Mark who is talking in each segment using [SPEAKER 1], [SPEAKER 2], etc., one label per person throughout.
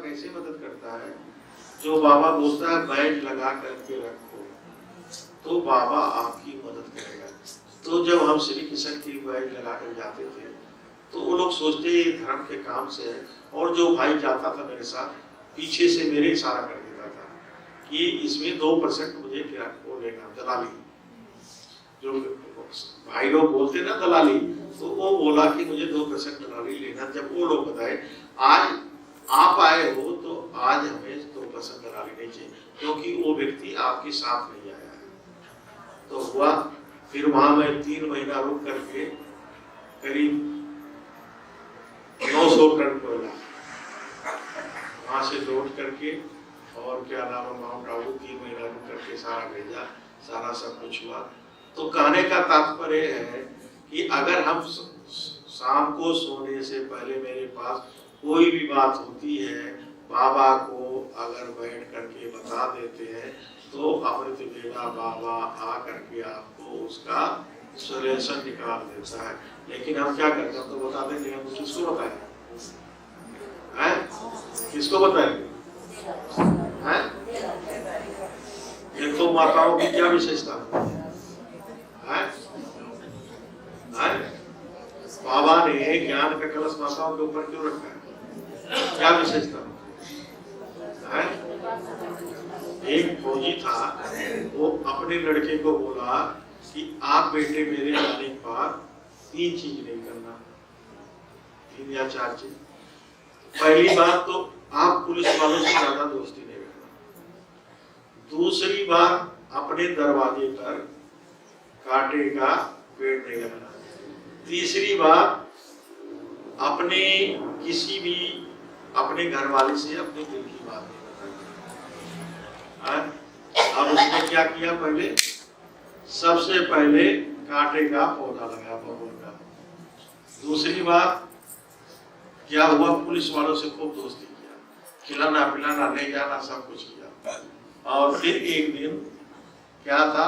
[SPEAKER 1] कैसे मदद करता है? जो बाबा बोलता है बैज लगा करके रखो, तो बाबा आपकी मदद करेगा। तो जब हम श्री कृष्ण की बैज लगा कर जाते थे तो वो लोग सोचते ये धर्म के काम से है, और जो भाई जाता था मेरे साथ पीछे से मेरे इशारा कर देता था कि इसमें 2% मुझे क्या वो लेना, दलाली। जो भाई लोग बोलते ना दलाली, तो वो बोला कि मुझे 2% दलाली लेना। जब वो लोग बताए आज आप आए हो तो आज हमें 2% दलाली नहीं चाहिए, क्योंकि वो व्यक्ति आपके साथ नहीं आया है। तो हुआ फिर वहां मैं 3 महीना रुक करके करीब 900 टन कोयला वहां से लोड करके, और क्या नाम है, माउंट आबू 3 महीना रुक करके सारा भेजा, सारा सब कुछ हुआ। तो कहने का तात्पर्य है कि अगर हम शाम को सोने से पहले मेरे पास कोई भी बात होती है, बाबा को अगर बैठ करके बता देते हैं तो अमृत वेला बाबा आ करके आपको उसका सोल्यूशन निकाल देता है। लेकिन हम क्या करते हैं, हम तो बता देंगे, हम किसको बताएंगे? किसको बताएंगे? एक तो माताओं की क्या विशेषता है? बाबा ने ज्ञान का कलश माताओं के ऊपर क्यों रखा है? क्या विशेषता है? एक फौजी था, वो अपने लड़के को बोला कि आप बेटे मेरे जाने के बाद 3 चीज नहीं करना, 3 या 4 चीज। पहली बात तो आप पुलिस वालों से ज्यादा दोस्ती नहीं रखना। दूसरी बात, अपने दरवाजे पर कांटे का पेड़ नहीं लगाना। तीसरी बात, अपने किसी भी अपने घर वाले से अपने दिल की बात नहीं बताना। अब उसने क्या किया, पहले सबसे पहले कांटे का पौधा लगाया बबूल का। दूसरी बात क्या हुआ, पुलिस वालों से खूब दोस्ती किया, खिलाना पिलाना ले जाना सब कुछ किया। और फिर एक दिन क्या था,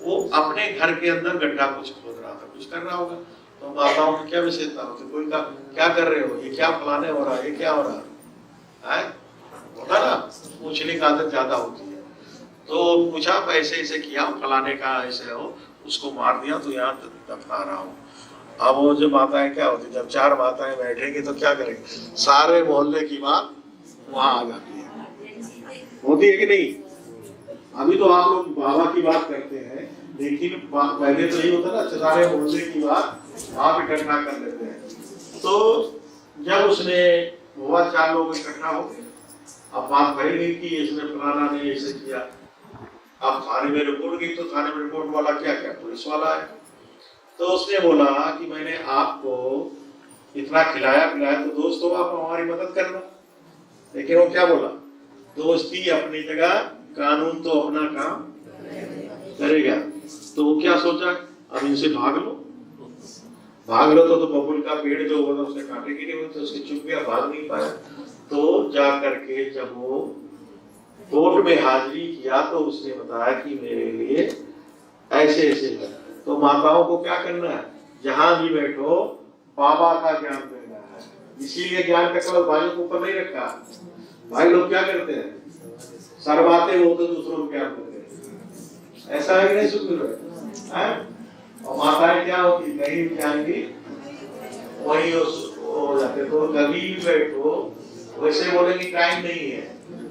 [SPEAKER 1] वो अपने घर के अंदर गड्ढा कुछ खोद रहा था, कुछ कर रहा होगा। तो माताओं की क्या विशेषता होती, कोई का क्या कर रहे हो, ये क्या फलाने हो रहा है, ये क्या हो रहा है, होता ना, पूछने की आदत ज्यादा होती है। तो पूछा ऐसे ऐसे किया, फलाने का ऐसे हो, उसको मार दिया तो यहाँ दफना रहा हूँ। अब वो जो माताएं क्या होती, जब 4 माताएं बैठेंगी तो क्या करेंगे, सारे मोहल्ले की बात वहां आ जाती है, होती है कि नहीं? अभी तो आप लोग बाबा की बात करते हैं, लेकिन पहले तो यही होता ना, सारे मोहल्ले की बात आप इकट्ठा कर लेते हैं। तो जब उसने हुआ 4 लोग इकट्ठा हो गए, अब बात भरी नहीं कि इसने फलाना ने ऐसे किया। अब थाने में रिपोर्ट गई, तो थाने में रिपोर्ट वाला क्या क्या, पुलिस वाला है। तो उसने बोला कि मैंने आपको इतना खिलाया पिलाया, तो दोस्त हो आप, हमारी मदद करना। लेकिन वो क्या बोला, दोस्ती अपनी जगह, कानून तो अपना काम करेगा। तो वो क्या सोचा, अब इनसे भाग लो तो बबुल का पेड़ जो होगा उसने कांटे गिरे हुए, तो उसके चुप गया, भाग नहीं पाया। तो जा करके जब वो कोर्ट में हाजिरी किया तो उसने बताया कि मेरे लिए ऐसे ऐसे है। तो माताओं को क्या करना है, जहां भी बैठो बाबा का ज्ञान देना है। इसीलिए ज्ञान का कलश भाइयों के ऊपर नहीं रखा। भाई लोग क्या करते हैं, शर्माते हो तो दूसरों को क्या करते हैं, ऐसा है कि नहीं? सुन रहे, और माताएं क्या होती, कहीं भी जाएंगी वही हो जाते। तो कभी भी बैठो, वैसे बोलेंगे टाइम नहीं है,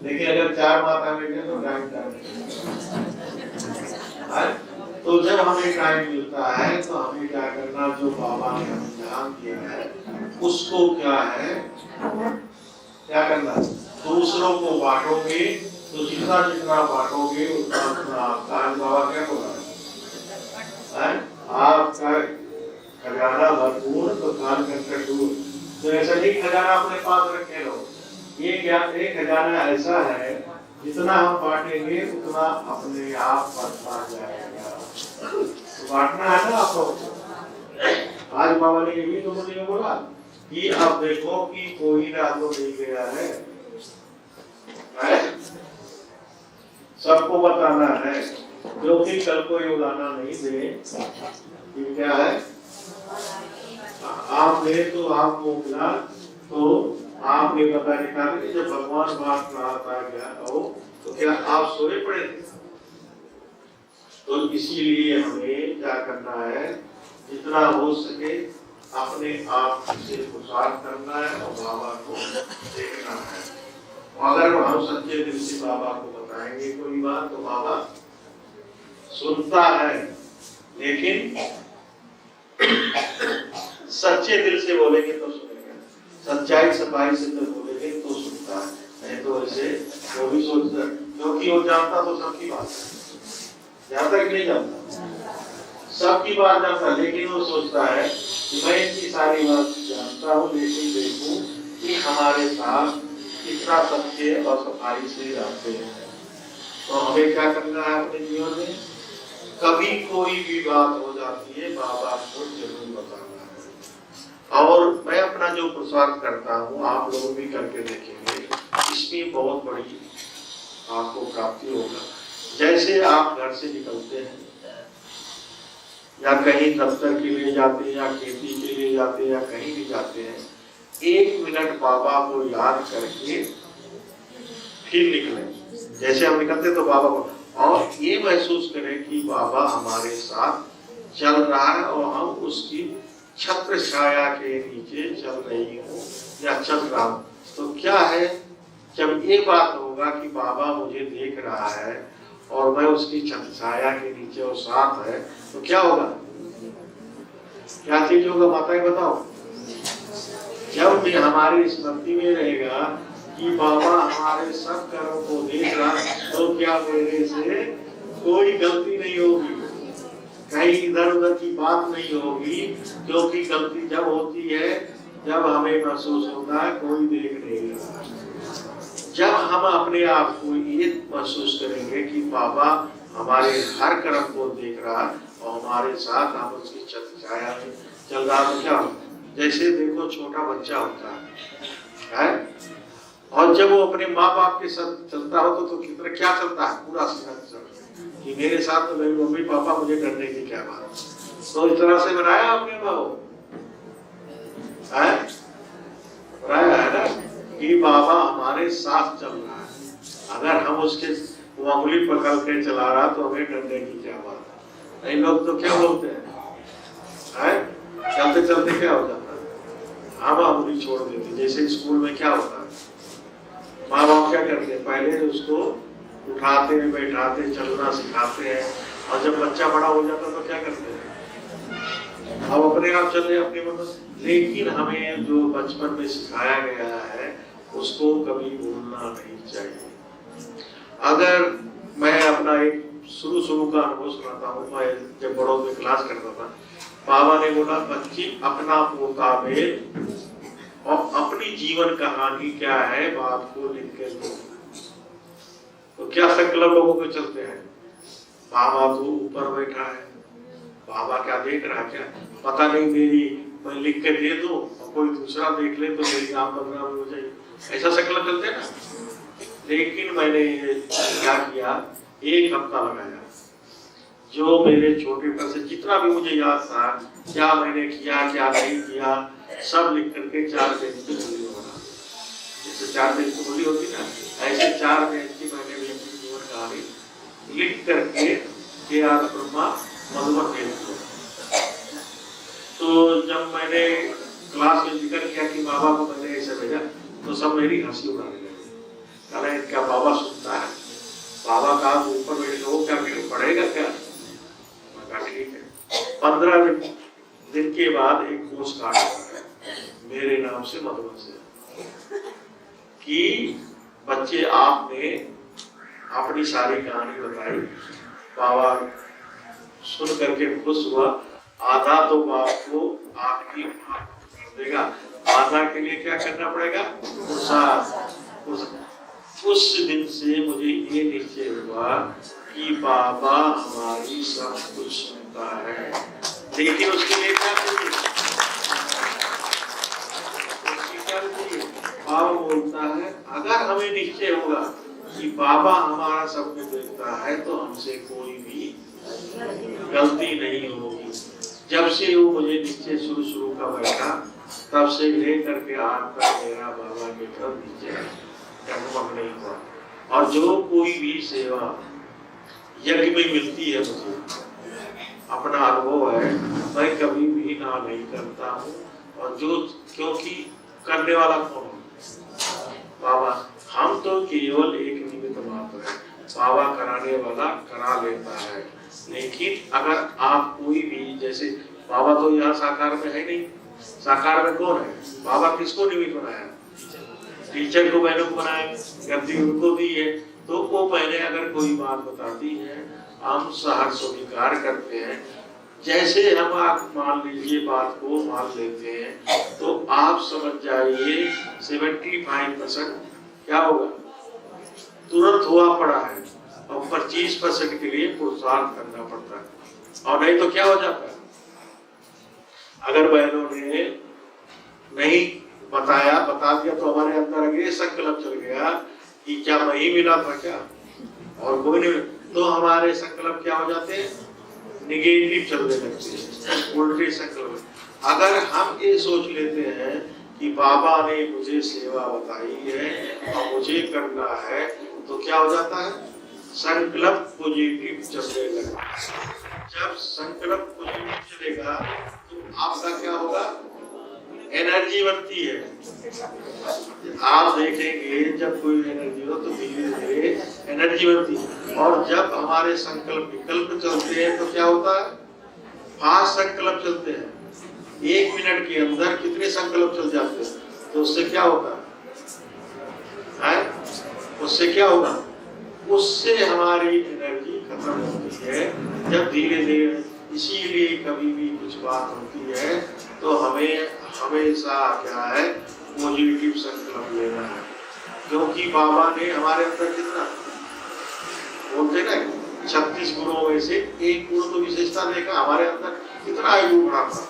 [SPEAKER 1] लेकिन अगर 4 माता बैठे तो टाइम तो जब हमें टाइम मिलता है तो हमें क्या करना, जो बाबा ने हमें ज्ञान दिया है उसको क्या है, क्या करना, दूसरों को बांटोगे तो जितना जितना बांटोगे उतना उतना आपका। बाबा क्या बोला है, आपका खजाना भरपूर तो कान कंकर दूर। तो ऐसा नहीं खजाना अपने पास रखे रहो, ये क्या, एक खजाना ऐसा है जितना हम बांटेंगे उतना अपने आप बढ़ता जाएगा। तो बांटना है ना आपको। आज बाबा ने ये तो मुझे बोला कि आप देखो कि कोई रात को नहीं गया है, सबको बताना है, जो कि कल को ये उड़ाना नहीं दे। ये क्या है, आपने तो आप मोकला तो आपने पता निकाला कि जब भगवान बात रहा था क्या कहो तो क्या आप सोए पड़े थे? तो इसीलिए हमें क्या करना है, जितना हो सके अपने आप से पुरुषार्थ करना है और बाबा को देखना है। अगर हम सच्चे दिल से बाबा को बताएंगे कोई बात तो बाबा सुनता है, लेकिन सच्चे दिल से बोलेंगे तो सुनेगा, सच्चाई सफाई से तो बोलेंगे तो सुनता है, नहीं तो ऐसे वो भी सोचता, क्योंकि वो जानता तो सबकी बात है, जानता कि नहीं जानता, सबकी बात जानता, लेकिन वो सोचता है कि मैं इतनी सारी बात जानता हूँ, लेकिन देखूं कि हमारे साथ कितना सच्चे और सफाई से रहते हैं। तो हमें क्या करना है अपने जीवन में, कभी कोई भी बात हो जाती है बाबा को जरूर बताना है। और मैं अपना जो पुरुषार्थ करता हूँ आप लोग भी करके देखेंगे, इसमें बहुत बड़ी आपको प्राप्ति होगा। जैसे आप घर से निकलते हैं या कहीं दफ्तर के लिए जाते हैं या खेती के लिए जाते हैं या कहीं भी जाते हैं, 1 मिनट बाबा को याद करके फिर निकलें। जैसे हम निकलते तो बाबा को, और ये महसूस करें कि बाबा हमारे साथ चल रहा है और हम उसकी छत्र छाया के नीचे चल रही हूँ या चल रहा हूँ। तो क्या है, जब ये बात होगा कि बाबा मुझे देख रहा है और मैं उसकी छत्र छाया के नीचे और साथ है, तो क्या होगा, क्या चीज होगा माताएं बताओ। जब भी हमारी स्मृति में रहेगा कि बाबा हमारे सब कर्मों को देख रहा, तो क्या मेरे से कोई गलती नहीं होगी, कहीं इधर उधर की बात नहीं होगी, क्योंकि गलती जब होती है जब हमें महसूस होता है कोई देख नहीं रहा। जब हम अपने आप को ये महसूस करेंगे कि बाबा हमारे हर कर्म को देख रहा और हमारे साथ हम उसकी छाया में चल रहा, तो क्या होता है, जैसे देखो छोटा बच्चा होता है और जब वो अपने माँ बाप के साथ चलता हो तो कितना क्या चलता है, पूरा सीधा कि मेरे साथ तो मेरे मम्मी पापा, मुझे करने की क्या बात। तो इस तरह से बनाया अपने माँ बनाया है ना कि बाबा हमारे साथ चल रहा है। अगर हम उसके उंगली पकड़ के चला रहा तो हमें डरने की क्या बात है। नहीं लोग तो क्या बोलते हैं, चलते चलते क्या हो जाता है, हम उंगली छोड़ देते। जैसे स्कूल में क्या होता है, माँ बाप क्या करते हैं, पहले उसको उठाते हैं, बैठाते, चलना सिखाते हैं, और जब बच्चा बड़ा हो जाता तो क्या करते हैं, अब अपने आप चल रहे अपनी मदद। लेकिन हमें जो बचपन में सिखाया गया है उसको कभी भूलना नहीं चाहिए। अगर मैं अपना एक शुरू का अनुभव सुनाता हूँ, मैं जब बड़ों में क्लास करता था, बाबा ने बोला बच्ची अपना पोता में और अपनी जीवन कहानी क्या है बाप को लिख के दो। तो क्या संकल्प लोगों को चलते हैं, बाबा तो ऊपर बैठा है, बाबा क्या देख रहा है, क्या पता नहीं, मेरी मैं लिख के दे दूं और कोई दूसरा देख ले तो मेरी नाम बदनाम हो जाए, ऐसा संकल्प चलते हैं ना। लेकिन मैंने क्या किया, 1 हफ्ता लगाया, जो मेरे छोटे पर से जितना भी मुझे याद था, क्या मैंने किया क्या नहीं किया, सब लिख करके 4 पेज की बोली बना। जैसे 4 पेज की बोली होती ना, ऐसे 4 पेज की मैंने भी अपनी जीवन कहानी लिख करके ब्रह्मा मधुबन भेज दो। तो जब मैंने क्लास में जिक्र किया कि बाबा को मैंने ऐसे भेजा, तो सब मेरी हंसी उड़ाने लगे, कहना क्या बाबा सुनता है, बाबा का ऊपर बैठे वो क्या पढ़ेगा क्या। मैं कहा ठीक है। 15 दिन के बाद एक पोस्ट कार्ड आया मेरे नाम से मधुबन से कि बच्चे आपने अपनी सारी कहानी बताई, बाबा सुन करके खुश हुआ, आधा तो बाप को आपकी कर देगा, आधा के लिए क्या करना पड़ेगा, उस दिन से मुझे ये निश्चय हुआ कि बाबा हमारी सब कुछ सुनता है, लेकिन उसके लिए क्या चाहिए, बाबा बोलता है अगर हमें निश्चय होगा कि बाबा हमारा सब कुछ देखता है तो हमसे कोई भी गलती नहीं होगी। जब से वो मुझे निश्चय शुरू का बैठा, तब से लेकर के आज तक मेरा बाबा के तरफ नीचे डगमग नहीं हुआ। और जो कोई भी सेवा यज्ञ में मिलती है मुझे, अपना अनुभव है, मैं कभी भी ना नहीं करता हूँ। और जो, क्योंकि करने वाला कौन है? बाबा। हम तो केवल एक निमित्त मात्र है, बाबा कराने वाला करा लेता है। लेकिन अगर आप कोई भी, जैसे बाबा तो यहाँ साकार में है नहीं, साकार में कौन है? बाबा किसको निमित्त बनाया? टीचर को मैंने बनाया, गद्दी उनको दी है। तो वो मैंने अगर कोई बात बताती है, हम सहर्ष स्वीकार करते हैं। जैसे हम आप मान लीजिए बात को मान लेते हैं, तो आप समझ जाइए 75% क्या होगा? तुरंत हुआ पड़ा है, और 25% के लिए पुरुषार्थ करना पड़ता है। और नहीं तो क्या हो जाता है? अगर बहनों ने नहीं बताया, बता दिया, तो हमारे अंदर ये संकल्प चल गया कि क्या मैं ही मिला था क्या, और कोई नहीं, तो हमारे संकल्प क्या हो जाते हैं? निगेटिव चलने लगते हैं, उल्टे संकल्प। अगर हम ये सोच लेते हैं कि बाबा ने मुझे सेवा बताई है और मुझे करना है, तो क्या हो जाता है? संकल्प पॉजिटिव चलने लगता है। जब संकल्प पॉजिटिव चलेगा तो आपका क्या होगा? एनर्जी बनती है। आप देखेंगे जब कोई एनर्जी हो तो धीरे धीरे एनर्जी बनती है। और जब हमारे संकल्प विकल्प चलते हैं तो क्या होता है? फास्ट संकल्प चलते हैं। 1 मिनट के अंदर कितने संकल्प चल जाते हैं। तो उससे क्या होगा? उससे क्या होगा? उससे हमारी एनर्जी खत्म होती है। जब धीरे धीरे, इसीलिए कभी भी कुछ बात होती है तो हमें हमेशा क्या है? पॉजिटिव संकल्प लेना है। क्योंकि बाबा ने हमारे अंदर कितना बोलते ना, 36 गुणों में से एक गुण तो विशेषता देखा, हमारे अंदर कितना आयु बढ़ा था।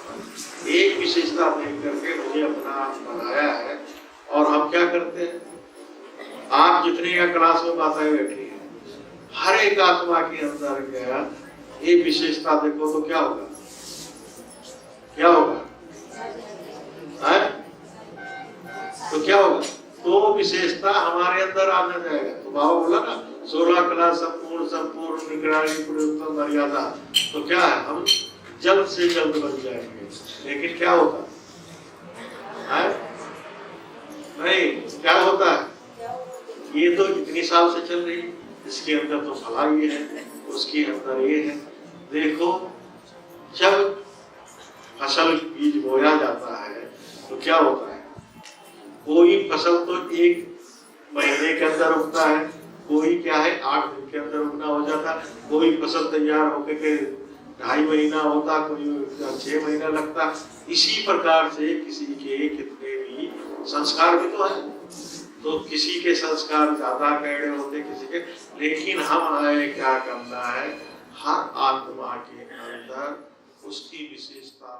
[SPEAKER 1] एक विशेषता देख करके मुझे अपना बनाया है। और हम क्या करते हैं? आप जितने या क्लास में माताएं बैठी हैं, हर एक आत्मा के अंदर गया ये विशेषता देखो तो क्या होगा? क्या होगा? तो क्या होगा? तो विशेषता हमारे अंदर आना जाएगा। तो बाबा बोला ना, 16 कला संपूर्ण निगरानी पुरुषोत्तम मर्यादा। तो क्या है? हम जल्द से जल्द बन जाएंगे। लेकिन क्या होता है? नहीं, क्या होता है? ये तो इतनी साल से चल रही, इसके अंदर तो फला ये है, उसके अंदर ये है। देखो, जब फसल बीज बोया जाता है तो क्या होता है? कोई फसल तो 1 महीने के अंदर उगता है, कोई क्या है 8 दिन के अंदर उगना हो जाता है, कोई फसल तैयार होकर के 2.5 महीना होता, कोई 6 महीना लगता। इसी प्रकार से किसी के कितने भी संस्कार भी तो है। तो किसी के संस्कार ज्यादा गहरे होते, किसी के, लेकिन हम हमें क्या करना है? हर आत्मा के अंदर उसकी विशेषता